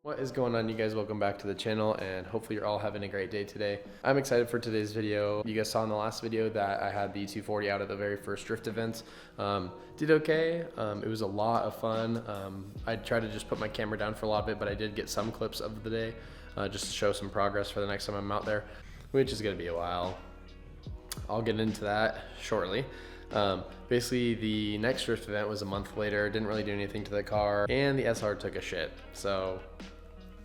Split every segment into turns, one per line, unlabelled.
What is going on, you guys? Welcome back to the channel, and hopefully you're all having a great day today. I'm excited for today's video. You guys saw in the last video that I had the 240 out at the very first drift event. Did okay. It was a lot of fun. I tried to just put my camera down for a lot of it, but I did get some clips of the day just to show some progress for the next time I'm out there, which is going to be a while. I'll get into that shortly. Basically the next drift event was a month later. Didn't really do anything to the car, and the SR took a shit. So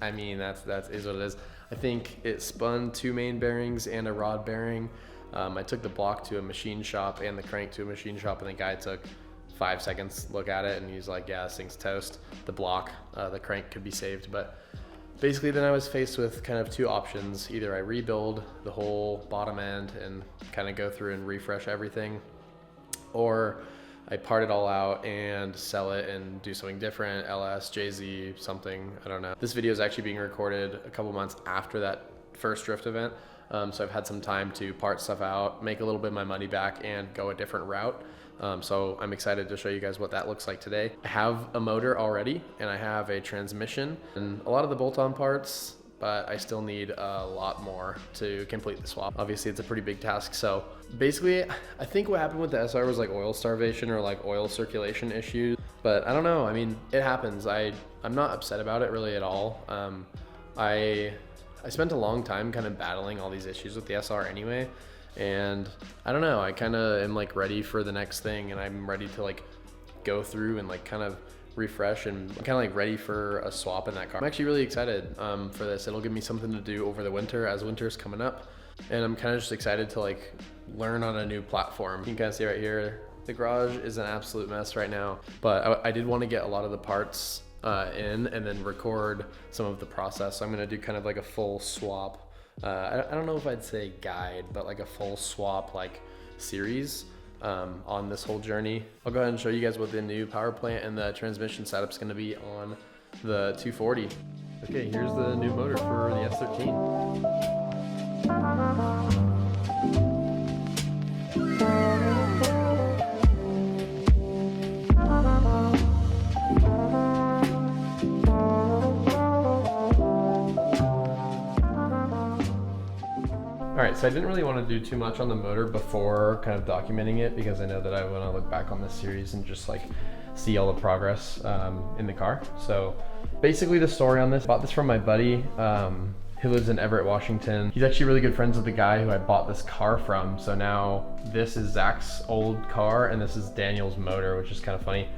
I mean, that is what it is. I think it spun 2 main bearings and a rod bearing. I took the block to a machine shop and the crank to a machine shop, and the guy took 5 seconds to look at it, and he's like, yeah, this thing's toast. The block, the crank could be saved. But basically then I was faced with kind of 2 options. Either I rebuild the whole bottom end and kind of go through and refresh everything, or I part it all out and sell it and do something different, LS, JZ, something, I don't know. This video is actually being recorded a couple months after that first drift event. So I've had some time to part stuff out, make a little bit of my money back, and go a different route. So I'm excited to show you guys what that looks like today. I have a motor already, and I have a transmission and a lot of the bolt-on parts, but I still need a lot more to complete the swap. Obviously it's a pretty big task. So basically I think what happened with the SR was like oil starvation or like oil circulation issues, but I don't know. I mean, it happens. I'm not upset about it really at all. I spent a long time kind of battling all these issues with the SR anyway, and I don't know, I kind of am like ready for the next thing, and I'm ready to like go through and like kind of refresh, and I'm kind of like ready for a swap in that car. I'm actually really excited for this. It'll give me something to do over the winter as winter's coming up, and I'm kind of just excited to like learn on a new platform. You can kind of see right here, the garage is an absolute mess right now, but I did want to get a lot of the parts in and then record some of the process. So I'm going to do kind of like a full swap. I don't know if I'd say guide, but like a full swap like series on this whole journey. I'll go ahead and show you guys what the new power plant and the transmission setup is going to be on the 240. Okay, here's the new motor for the S13. Alright, so I didn't really want to do too much on the motor before kind of documenting it, because I know that I want to look back on this series and just like see all the progress in the car. So basically the story on this, I bought this from my buddy who lives in Everett, Washington. He's actually really good friends with the guy who I bought this car from. So now this is Zach's old car and this is Daniel's motor, which is kind of funny.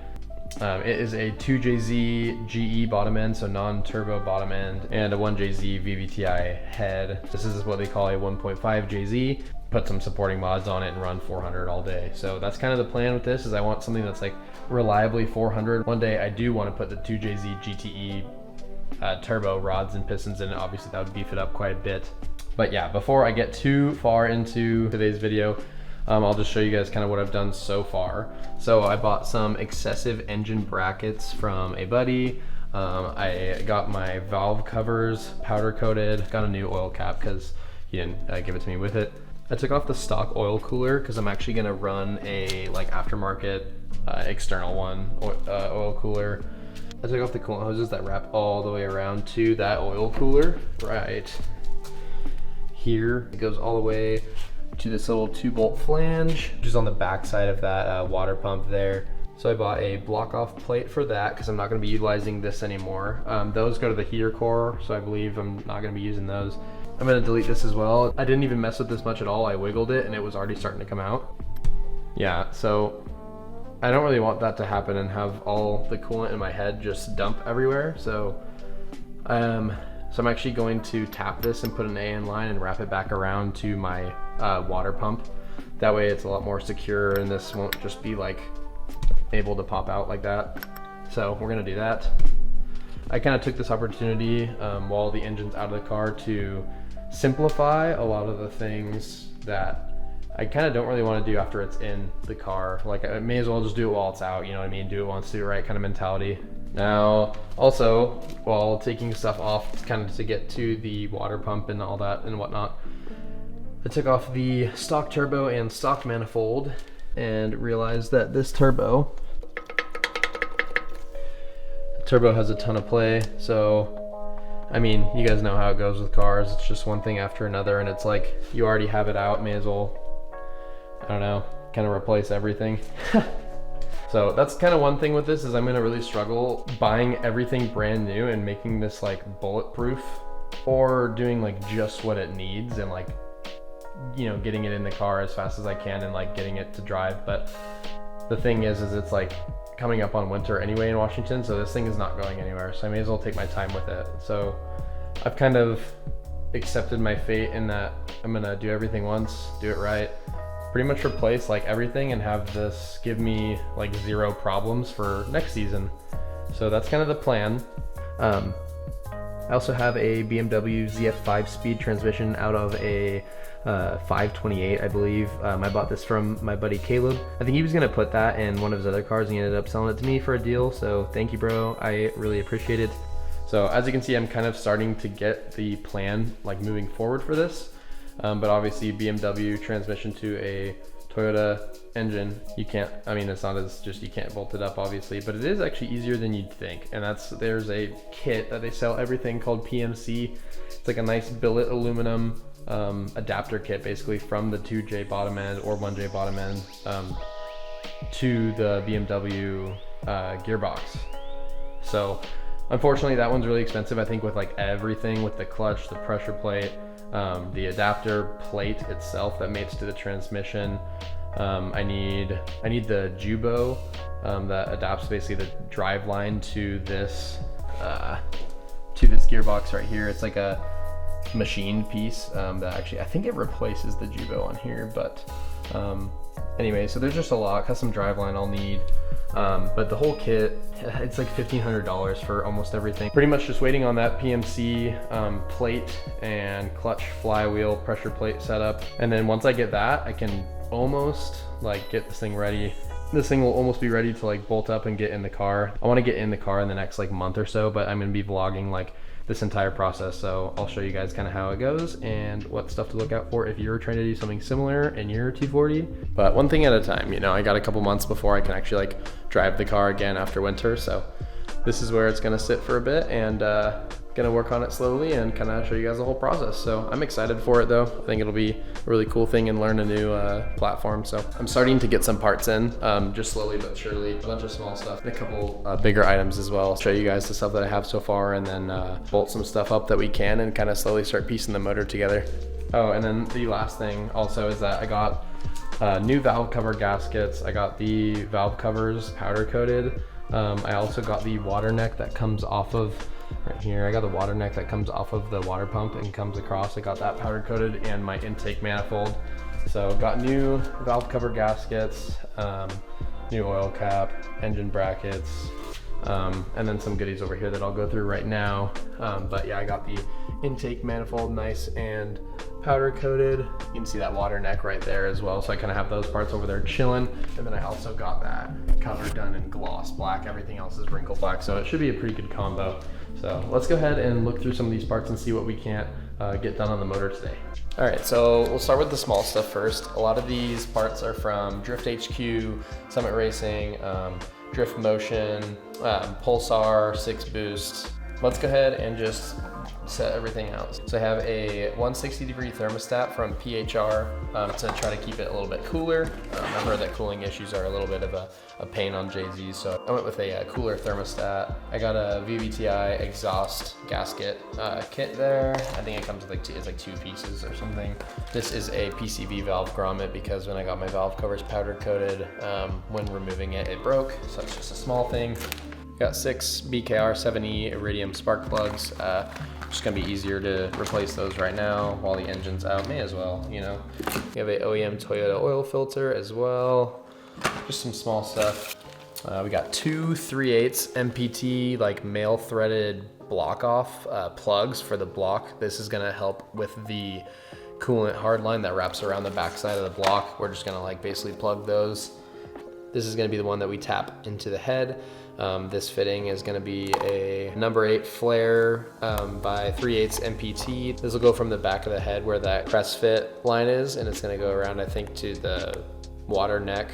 It is a 2JZ GE bottom end, so non-turbo bottom end, and a 1JZ VVTi head. This is what they call a 1.5 JZ. Put some supporting mods on it and run 400 all day. So that's kind of the plan with this, is I want something that's like reliably 400. One day I do want to put the 2JZ GTE turbo rods and pistons in it. Obviously that would beef it up quite a bit. But yeah, before I get too far into today's video, I'll just show you guys kind of what I've done so far. So I bought some excessive engine brackets from a buddy. I got my valve covers powder coated, got a new oil cap because he didn't give it to me with it. I took off the stock oil cooler because I'm actually gonna run a like aftermarket external one, oil cooler. I took off the coolant hoses that wrap all the way around to that oil cooler right here. It goes all the way to this little 2-bolt flange, which is on the back side of that water pump there. So I bought a block off plate for that because I'm not going to be utilizing this anymore. Those go to the heater core, so I believe I'm not going to be using those. I'm going to delete this as well. I didn't even mess with this much at all. I wiggled it and it was already starting to come out. Yeah, so I don't really want that to happen and have all the coolant in my head just dump everywhere. So I'm actually going to tap this and put an AN line and wrap it back around to my water pump. That way it's a lot more secure and this won't just be like able to pop out like that. So we're gonna do that. I kind of took this opportunity while the engine's out of the car to simplify a lot of the things that I kind of don't really want to do after it's in the car. Like I may as well just do it while it's out, you know what I mean? Do it once, do it right kind of mentality. Now, also, while taking stuff off kind of to get to the water pump and all that and whatnot, I took off the stock turbo and stock manifold and realized that this turbo has a ton of play. So I mean, you guys know how it goes with cars. It's just one thing after another, and it's like you already have it out, may as well, I don't know, kind of replace everything. So that's kind of one thing with this, is I'm gonna really struggle buying everything brand new and making this like bulletproof, or doing like just what it needs and like, you know, getting it in the car as fast as I can and like getting it to drive. But the thing is it's like coming up on winter anyway in Washington, so this thing is not going anywhere, so I may as well take my time with it. So I've kind of accepted my fate in that I'm gonna do everything once, do it right, pretty much replace like everything, and have this give me like 0 problems for next season. So that's kind of the plan. I also have a BMW ZF 5-speed transmission out of a 528, I believe. I bought this from my buddy Caleb. I think he was gonna put that in one of his other cars, and he ended up selling it to me for a deal. So thank you, bro. I really appreciate it. So as you can see, I'm kind of starting to get the plan like moving forward for this. But obviously BMW transmission to a Toyota engine, you can't, I mean, it's not as just, you can't bolt it up obviously, but it is actually easier than you'd think. And there's a kit that they sell everything called PMC. It's like a nice billet aluminum adapter kit, basically from the 2J bottom end or 1J bottom end to the BMW gearbox. So unfortunately that one's really expensive. I think with like everything, with the clutch, the pressure plate, the adapter plate itself that mates to the transmission. I need the Jubo that adapts basically the drive line to this gearbox right here. It's like a machined piece that actually, I think it replaces the Jubo on here, but anyway, so there's just a lot. Custom driveline I'll need, but the whole kit, it's like $1,500 for almost everything. Pretty much just waiting on that PMC plate and clutch, flywheel, pressure plate setup, and then once I get that, I can almost like get this thing ready. This thing will almost be ready to like bolt up and get in the car. I want to get in the car in the next like month or so, but I'm gonna be vlogging like this entire process, so I'll show you guys kind of how it goes and what stuff to look out for if you're trying to do something similar in your 240. But one thing at a time, you know, I got a couple months before I can actually like drive the car again after winter, so this is where it's gonna sit for a bit, and gonna work on it slowly and kind of show you guys the whole process. So I'm excited for it though. I think it'll be a really cool thing and learn a new platform. So I'm starting to get some parts in, just slowly but surely, a bunch of small stuff, and a couple bigger items as well. I'll show you guys the stuff that I have so far, and then bolt some stuff up that we can and kind of slowly start piecing the motor together. Oh, and then the last thing also is that I got new valve cover gaskets. I got the valve covers powder coated. I also got the water neck that comes off of right here. I got the water neck that comes off of the water pump and comes across. I got that powder coated, and my intake manifold. So got new valve cover gaskets, new oil cap, engine brackets, and then some goodies over here that I'll go through right now. But yeah, I got the intake manifold nice and powder coated. You can see that water neck right there as well. So I kind of have those parts over there chilling. And then I also got that cover done in gloss black. Everything else is wrinkle black. So it should be a pretty good combo. So let's go ahead and look through some of these parts and see what we can't get done on the motor today. All right, so we'll start with the small stuff first. A lot of these parts are from Drift HQ, Summit Racing, Drift Motion, Pulsar, 6 Boost. Let's go ahead and just set everything out. So I have a 160-degree thermostat from PHR to try to keep it a little bit cooler. I've heard that cooling issues are a little bit of a pain on JZs, so I went with a cooler thermostat. I got a VVTi exhaust gasket kit there. I think it comes with like it's like 2 pieces or something. This is a PCV valve grommet because when I got my valve covers powder coated, when removing it, it broke. So it's just a small thing. Got 6 BKR 7E iridium spark plugs. Just gonna be easier to replace those right now while the engine's out. May as well, you know. We have a OEM Toyota oil filter as well. Just some small stuff. We got 2 3/8 MPT like male threaded block off plugs for the block. This is gonna help with the coolant hardline that wraps around the backside of the block. We're just gonna like basically plug those. This is gonna be the one that we tap into the head. This fitting is gonna be a number 8 flare by 3/8 MPT. This will go from the back of the head where that press fit line is, and it's gonna go around, I think, to the water neck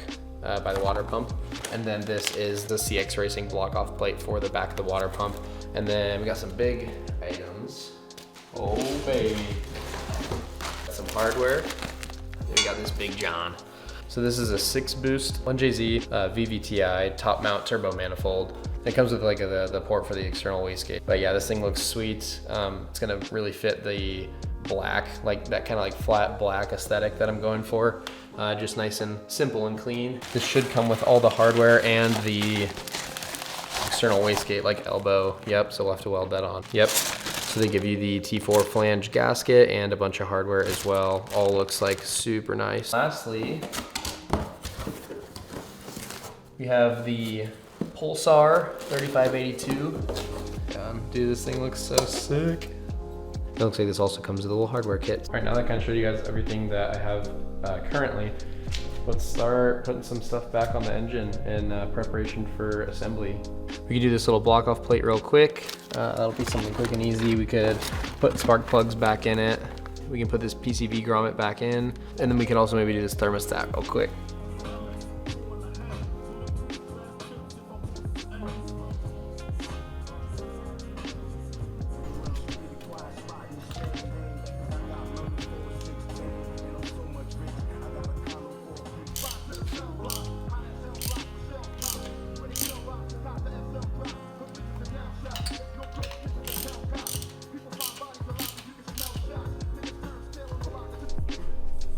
by the water pump. And then this is the CX Racing block off plate for the back of the water pump. And then we got some big items. Oh baby. Some hardware. And we got this Big John. So this is a 6-boost 1JZ VVTi top mount turbo manifold. It comes with like the port for the external wastegate. But yeah, this thing looks sweet. It's gonna really fit the black, like that kind of like flat black aesthetic that I'm going for. Just nice and simple and clean. This should come with all the hardware and the external wastegate, like elbow. Yep, so we'll have to weld that on. Yep. So they give you the T4 flange gasket and a bunch of hardware as well. All looks like super nice. Lastly, we have the Pulsar 3582. Dude, this thing looks so sick. It looks like this also comes with a little hardware kit. All right, now that I kind of showed you guys everything that I have currently, let's start putting some stuff back on the engine in preparation for assembly. We can do this little block off plate real quick. That'll be something quick and easy. We could put spark plugs back in it. We can put this PCV grommet back in, and then we can also maybe do this thermostat real quick.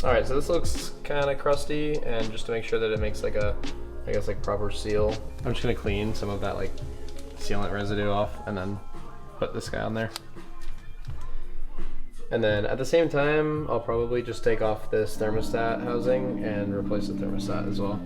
All right, so this looks kind of crusty, and just to make sure that it makes like a, I guess like proper seal, I'm just gonna clean some of that like sealant residue off and then put this guy on there. And then at the same time, I'll probably just take off this thermostat housing and replace the thermostat as well.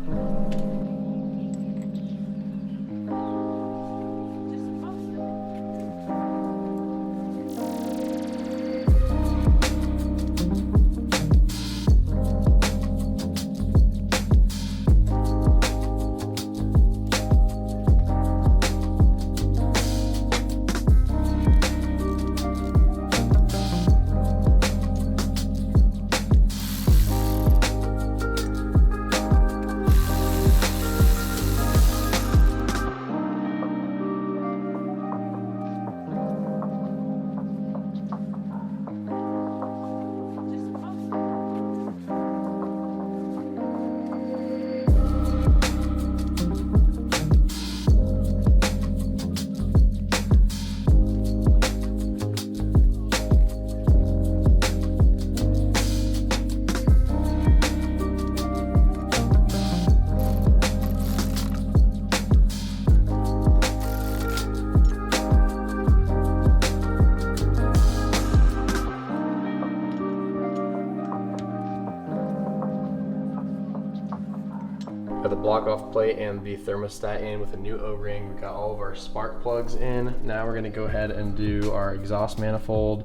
Got the block off plate and the thermostat in with a new O-ring. We got all of our spark plugs in. Now we're gonna go ahead and do our exhaust manifold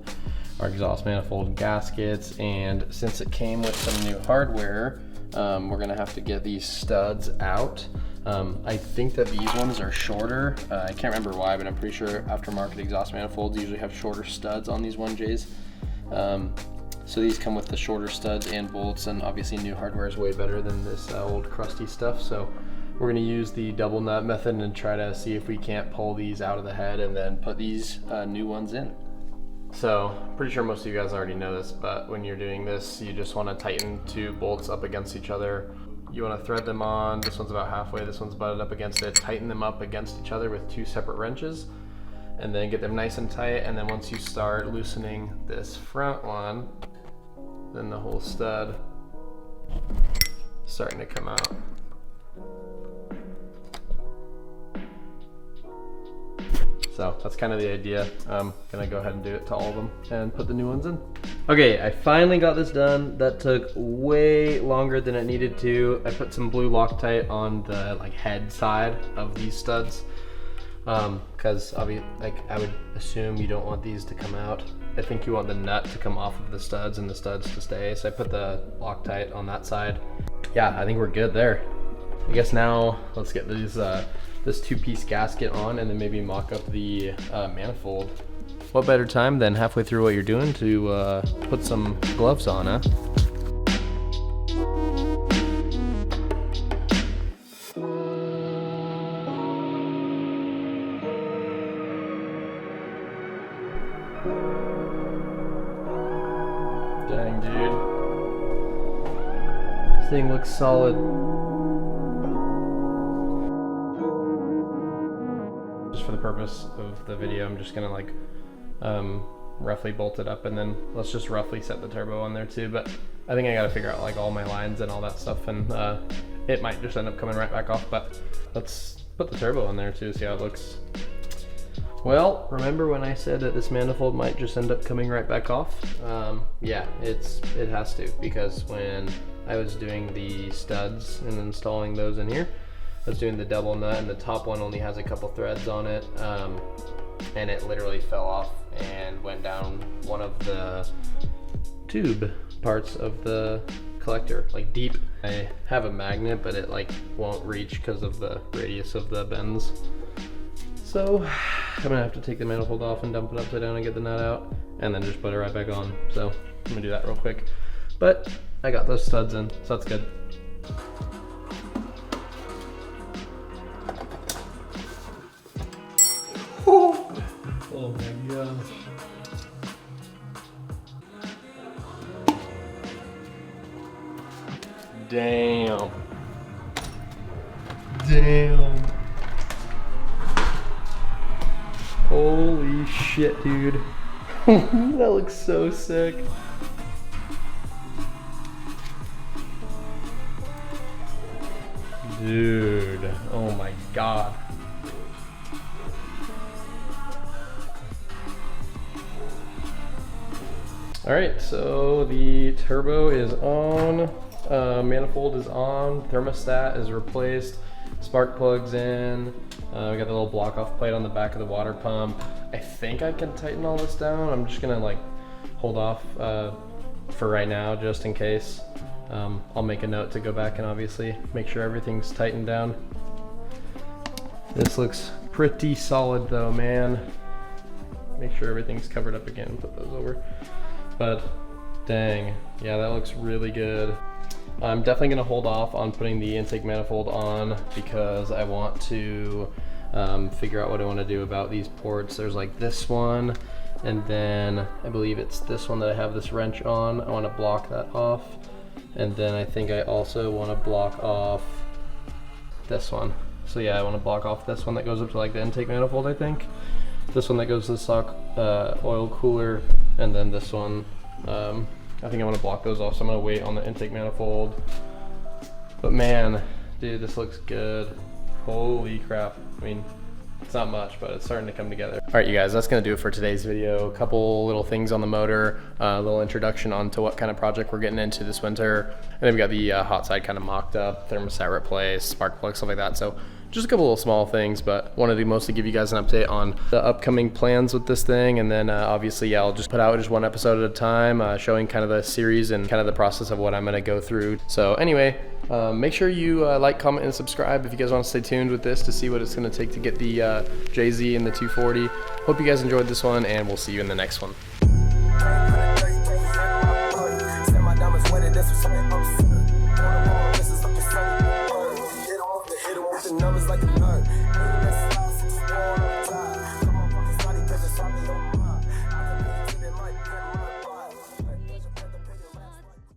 gaskets, and since it came with some new hardware, we're gonna have to get these studs out. I think that these ones are shorter. I can't remember why, but I'm pretty sure aftermarket exhaust manifolds usually have shorter studs on these 1Js. So these come with the shorter studs and bolts, and obviously new hardware is way better than this old crusty stuff. So we're gonna use the double nut method and try to see if we can't pull these out of the head and then put these new ones in. So pretty sure most of you guys already know this, but when you're doing this, you just wanna tighten 2 bolts up against each other. You wanna thread them on. This one's about halfway, this one's butted up against it. Tighten them up against each other with 2 separate wrenches, and then get them nice and tight. And then once you start loosening this front one, then the whole stud starting to come out. So that's kind of the idea. I'm gonna go ahead and do it to all of them and put the new ones in. Okay, I finally got this done. That took way longer than it needed to. I put some blue Loctite on the head side of these studs, because I would assume you don't want these to come out. I think you want the nut to come off of the studs and the studs to stay. So I put the Loctite on that side. Yeah, I think we're good there. I guess now let's get these this 2-piece gasket on and then maybe mock up the manifold. What better time than halfway through what you're doing to put some gloves on, huh? Dang, dude. This thing looks solid. Just for the purpose of the video, I'm just gonna like roughly bolt it up, and then let's just roughly set the turbo on there too. But I think I gotta figure out like all my lines and all that stuff, and it might just end up coming right back off, but let's put the turbo on there too, see how it looks. Well, remember when I said that this manifold might just end up coming right back off? Yeah, it has to, because when I was doing the studs and installing those in here, I was doing the double nut, and the top one only has a couple threads on it, and it literally fell off and went down one of the tube parts of the collector, like deep. I have a magnet, but it like won't reach because of the radius of the bends. So I'm gonna have to take the manifold off and dump it upside down and get the nut out, and then just put it right back on. So I'm gonna do that real quick. But I got those studs in, so that's good. Oh my god. Damn. Damn. Holy shit, dude. That looks so sick. Dude, oh my god. Alright, so the turbo is on, manifold is on, thermostat is replaced, spark plugs in, we got the little block off plate on the back of the water pump. I think I can tighten all this down. I'm just gonna like hold off for right now just in case. I'll make a note to go back and obviously make sure everything's tightened down. This looks pretty solid though, man. Make sure everything's covered up again and put those over. But dang, yeah, that looks really good. I'm definitely gonna hold off on putting the intake manifold on because I want to figure out what I want to do about these ports. There's like this one, and then I believe it's this one that I have this wrench on. I want to block that off, and then I think I also want to block off this one. So yeah, I want to block off this one that goes up to like the intake manifold, I think. This one that goes to the stock oil cooler, and then this one, I think I want to block those off, so I'm going to wait on the intake manifold. But man, dude, this looks good. Holy crap. I mean, it's not much, but it's starting to come together. All right, you guys, that's going to do it for today's video. A couple little things on the motor, a little introduction onto what kind of project we're getting into this winter. And then we got the hot side kind of mocked up, thermostat replaced, spark plug, stuff like that. So just a couple little small things, but wanted to mostly give you guys an update on the upcoming plans with this thing. And then obviously, yeah, I'll just put out just one episode at a time, showing kind of the series and kind of the process of what I'm gonna go through. So anyway, make sure you like, comment, and subscribe if you guys want to stay tuned with this to see what it's gonna take to get the JZ and the 240. Hope you guys enjoyed this one, and we'll see you in the next one.